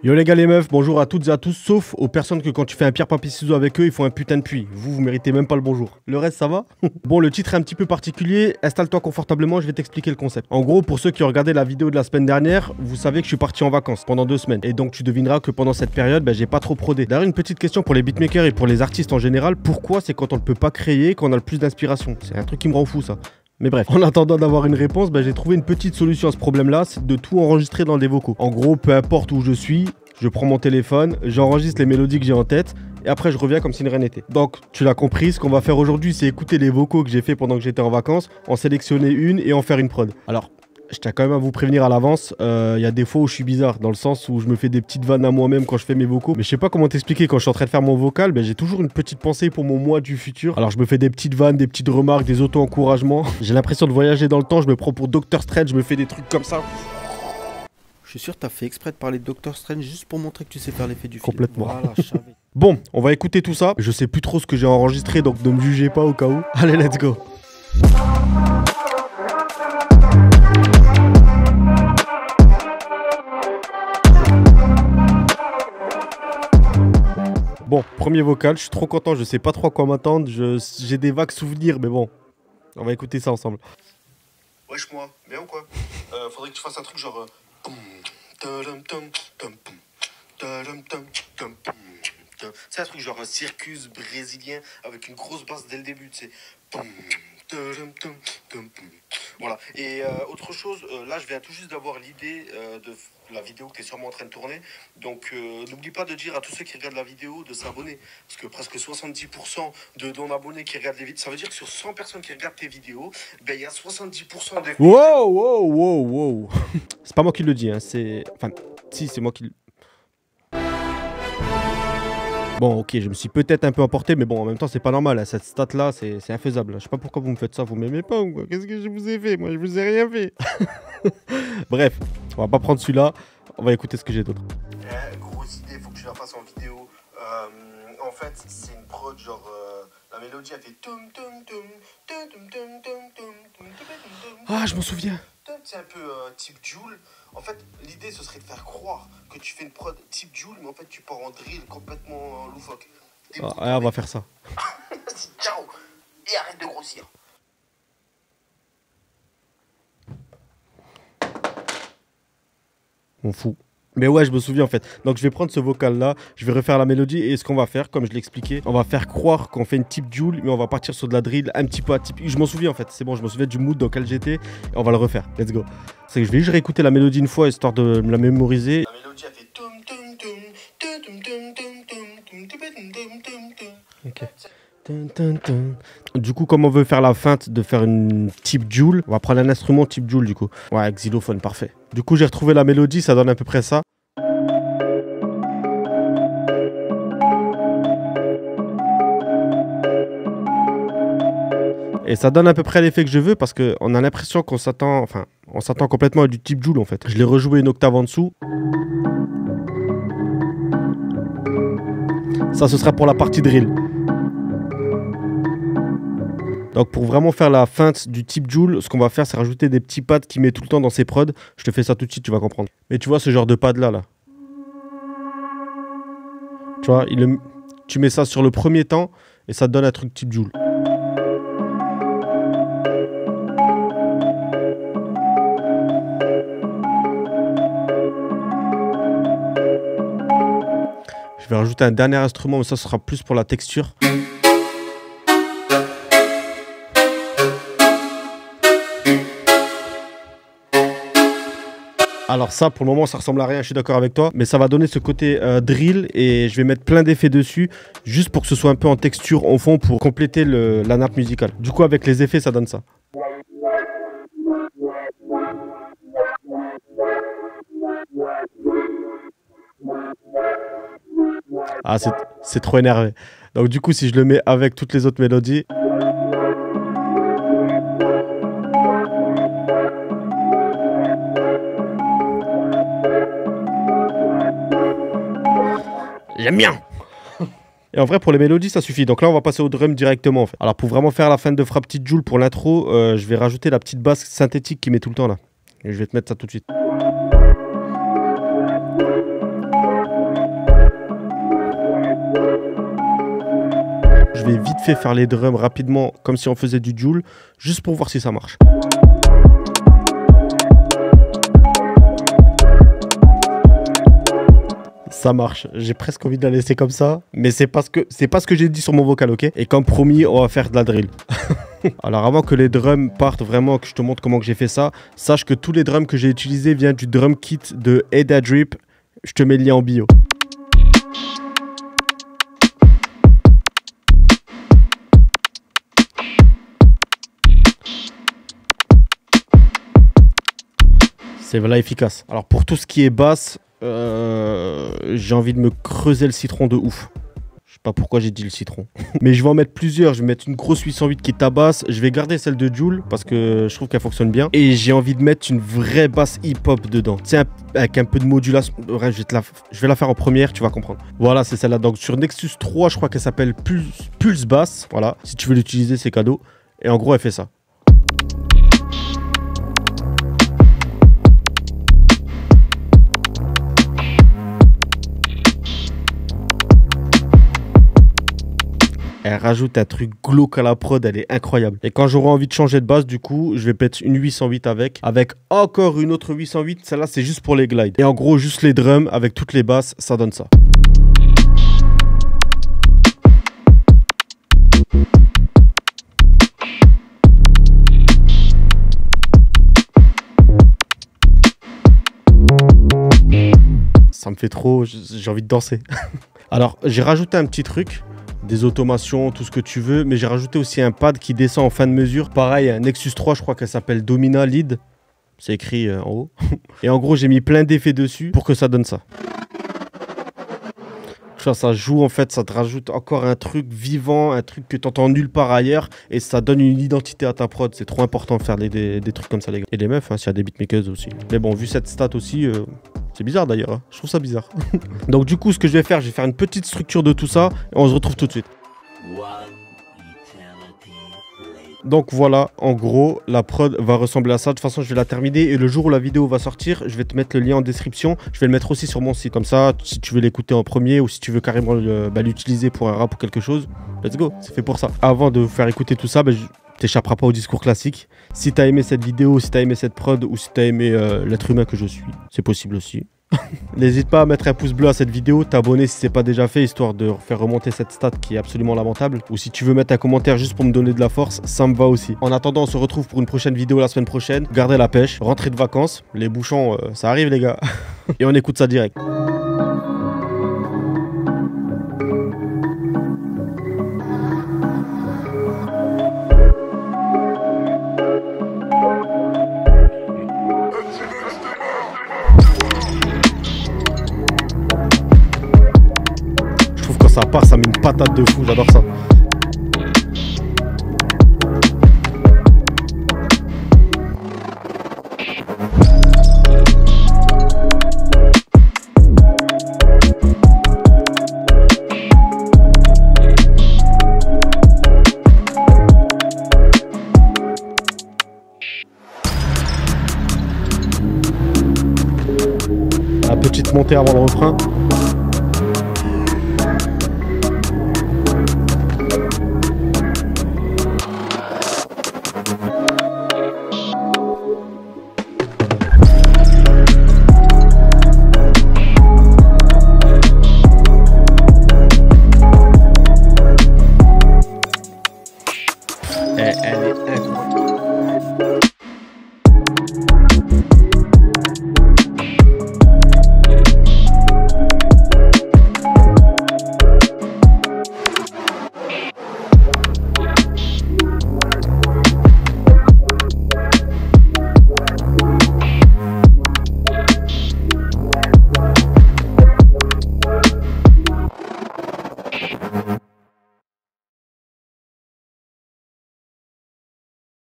Yo les gars les meufs, bonjour à toutes et à tous, sauf aux personnes que quand tu fais un pierre papier ciseaux avec eux, ils font un putain de puits. Vous méritez même pas le bonjour. Le reste ça va? Bon, le titre est un petit peu particulier, installe-toi confortablement, je vais t'expliquer le concept. En gros, pour ceux qui ont regardé la vidéo de la semaine dernière, vous savez que je suis parti en vacances pendant 2 semaines. Et donc tu devineras que pendant cette période, j'ai pas trop prodé. D'ailleurs, une petite question pour les beatmakers et pour les artistes en général, pourquoi c'est quand on ne peut pas créer qu'on a le plus d'inspiration? C'est un truc qui me rend fou ça. Mais bref, en attendant d'avoir une réponse, j'ai trouvé une petite solution à ce problème-là, c'est de tout enregistrer dans des vocaux. En gros, peu importe où je suis, je prends mon téléphone, j'enregistre les mélodies que j'ai en tête, et après je reviens comme si de rien n'était. Donc, tu l'as compris, ce qu'on va faire aujourd'hui, c'est écouter les vocaux que j'ai fait pendant que j'étais en vacances, en sélectionner une et en faire une prod. Alors, je tiens quand même à vous prévenir à l'avance, y a des fois où je suis bizarre, dans le sens où je me fais des petites vannes à moi-même quand je fais mes vocaux. Mais je sais pas comment t'expliquer, quand je suis en train de faire mon vocal, j'ai toujours une petite pensée pour mon moi du futur. Alors je me fais des petites vannes, des petites remarques, des auto-encouragements. J'ai l'impression de voyager dans le temps, je me prends pour Doctor Strange, je me fais des trucs comme ça. Je suis sûr que t'as fait exprès de parler de Doctor Strange juste pour montrer que tu sais faire l'effet du film. Complètement. Voilà, je savais. Bon, on va écouter tout ça. Je sais plus trop ce que j'ai enregistré, donc ne me jugez pas au cas où. Allez, let's go. Bon, premier vocal, je suis trop content, je sais pas trop à quoi m'attendre, j'ai des vagues souvenirs, mais bon, on va écouter ça ensemble. Wesh moi, bien ou quoi? Faudrait que tu fasses un truc genre... C'est un truc genre un circus brésilien avec une grosse basse dès le début, tu sais. Voilà. Et autre chose, là je viens tout juste d'avoir l'idée de la vidéo que tu es sûrement en train de tourner. Donc n'oublie pas de dire à tous ceux qui regardent la vidéo de s'abonner. Parce que presque 70% de non-abonnés qui regardent les vidéos, ça veut dire que sur 100 personnes qui regardent tes vidéos, il y a 70% des... Wow. C'est pas moi qui le dis, hein, c'est... Enfin, si, c'est moi qui le... Bon, ok, je me suis peut-être un peu emporté, mais bon, en même temps, c'est pas normal. À cette stat-là, c'est infaisable. Je sais pas pourquoi vous me faites ça. Vous m'aimez pas ou quoi? Qu'est-ce que je vous ai fait? Moi, je vous ai rien fait. Bref, on va pas prendre celui-là. On va écouter ce que j'ai d'autre. Grosse idée, faut que tu la fasses en vidéo. En fait, c'est une prod genre... la mélodie, elle fait... Ah, je m'en souviens. C'est un peu type Joule. En fait, l'idée, ce serait de faire croire que tu fais une prod type Joule, mais en fait, tu pars en drill complètement loufoque. Ah, on va faire ça. Ciao. Et arrête de grossir. On fout. Mais ouais, je me souviens en fait. Donc je vais prendre ce vocal là, je vais refaire la mélodie et ce qu'on va faire, comme je l'ai expliqué, on va faire croire qu'on fait une type Joule, mais on va partir sur de la drill un petit peu atypique. Je m'en souviens en fait, c'est bon, je me souviens du mood dans lequel j'étais et on va le refaire. Let's go. C'est que je vais juste réécouter la mélodie une fois histoire de me la mémoriser. La mélodie a fait Ok. Du coup, comme on veut faire la feinte de faire une type Joule, on va prendre un instrument type Joule du coup. Ouais, xylophone, parfait. Du coup, j'ai retrouvé la mélodie, ça donne à peu près ça. Et ça donne à peu près l'effet que je veux parce qu'on a l'impression qu'on s'attend, enfin, on s'attend complètement à du type Joule en fait. Je l'ai rejoué une octave en dessous. Ça, ce sera pour la partie drill. Donc pour vraiment faire la feinte du type Joule, ce qu'on va faire, c'est rajouter des petits pads qu'il met tout le temps dans ses prods. Je te fais ça tout de suite, tu vas comprendre. Mais tu vois ce genre de pad là. Tu vois, tu mets ça sur le premier temps et ça te donne un truc type Joule. Je vais rajouter un dernier instrument, mais ça sera plus pour la texture. Alors ça, pour le moment, ça ressemble à rien, je suis d'accord avec toi. Mais ça va donner ce côté drill et je vais mettre plein d'effets dessus, juste pour que ce soit un peu en texture au fond, pour compléter la nappe musicale. Du coup, avec les effets, ça donne ça. Ah, c'est trop énervé. Donc du coup, si je le mets avec toutes les autres mélodies... J'aime bien. Et en vrai, pour les mélodies, ça suffit. Donc là, on va passer au drum directement. En fait. Alors, pour vraiment faire la fin de frappe petite Joule pour l'intro, je vais rajouter la petite basse synthétique qui met tout le temps là. Et je vais te mettre ça tout de suite. vais vite fait faire les drums rapidement, comme si on faisait du Joule, juste pour voir si ça marche. Ça marche, j'ai presque envie de la laisser comme ça, mais c'est pas ce que j'ai dit sur mon vocal, ok? Et comme promis, on va faire de la drill. Alors avant que les drums partent vraiment, que je te montre comment que j'ai fait ça, sache que tous les drums que j'ai utilisés viennent du drum kit de Eda Drip. Je te mets le lien en bio. C'est voilà efficace. Alors pour tout ce qui est basse, j'ai envie de me creuser le citron de ouf. Je sais pas pourquoi j'ai dit le citron. Mais je vais en mettre plusieurs. Je vais mettre une grosse 808 qui tabasse. Je vais garder celle de Joule parce que je trouve qu'elle fonctionne bien. Et j'ai envie de mettre une vraie basse hip-hop dedans. Tu sais, avec un peu de modulation. Ouais, je vais la faire en première, tu vas comprendre. Voilà, c'est celle-là. Donc sur Nexus 3, je crois qu'elle s'appelle Pulse Bass. Voilà, si tu veux l'utiliser, c'est cadeau. Et en gros, elle fait ça. Elle rajoute un truc glauque à la prod, elle est incroyable. Et quand j'aurai envie de changer de basse, du coup, je vais mettre une 808 avec encore une autre 808. Celle-là, c'est juste pour les glides. Et en gros, juste les drums avec toutes les basses, ça donne ça. Ça me fait trop, j'ai envie de danser. Alors, j'ai rajouté un petit truc. Des automations, tout ce que tu veux, mais j'ai rajouté aussi un pad qui descend en fin de mesure. Pareil, un Nexus 3, je crois qu'elle s'appelle Domina Lead. C'est écrit en haut. Et en gros, j'ai mis plein d'effets dessus pour que ça donne ça. Ça joue en fait, ça te rajoute encore un truc vivant, un truc que tu entends nulle part ailleurs et ça donne une identité à ta prod. C'est trop important de faire des trucs comme ça, les gars. Et les meufs, hein, s'il y a des beatmakers aussi. Mais bon, vu cette stat aussi, c'est bizarre d'ailleurs. Hein. Je trouve ça bizarre. Donc du coup, ce que je vais faire une petite structure de tout ça et on se retrouve tout de suite. Donc voilà, en gros, la prod va ressembler à ça. De toute façon, je vais la terminer et le jour où la vidéo va sortir, je vais te mettre le lien en description. Je vais le mettre aussi sur mon site. Comme ça, si tu veux l'écouter en premier ou si tu veux carrément l'utiliser pour un rap ou quelque chose, let's go, c'est fait pour ça. Avant de vous faire écouter tout ça, t'échapperas pas au discours classique. Si t'as aimé cette vidéo, si t'as aimé cette prod ou si t'as aimé l'être humain que je suis, c'est possible aussi. N'hésite pas à mettre un pouce bleu à cette vidéo, t'abonner si c'est pas déjà fait, histoire de faire remonter cette stat qui est absolument lamentable. Ou si tu veux mettre un commentaire juste pour me donner de la force, ça me va aussi. En attendant, on se retrouve pour une prochaine vidéo la semaine prochaine. Gardez la pêche, rentrez de vacances, les bouchons, ça arrive les gars. Et on écoute ça direct. Ça part, ça met une patate de fou, j'adore ça. La petite montée avant le refrain.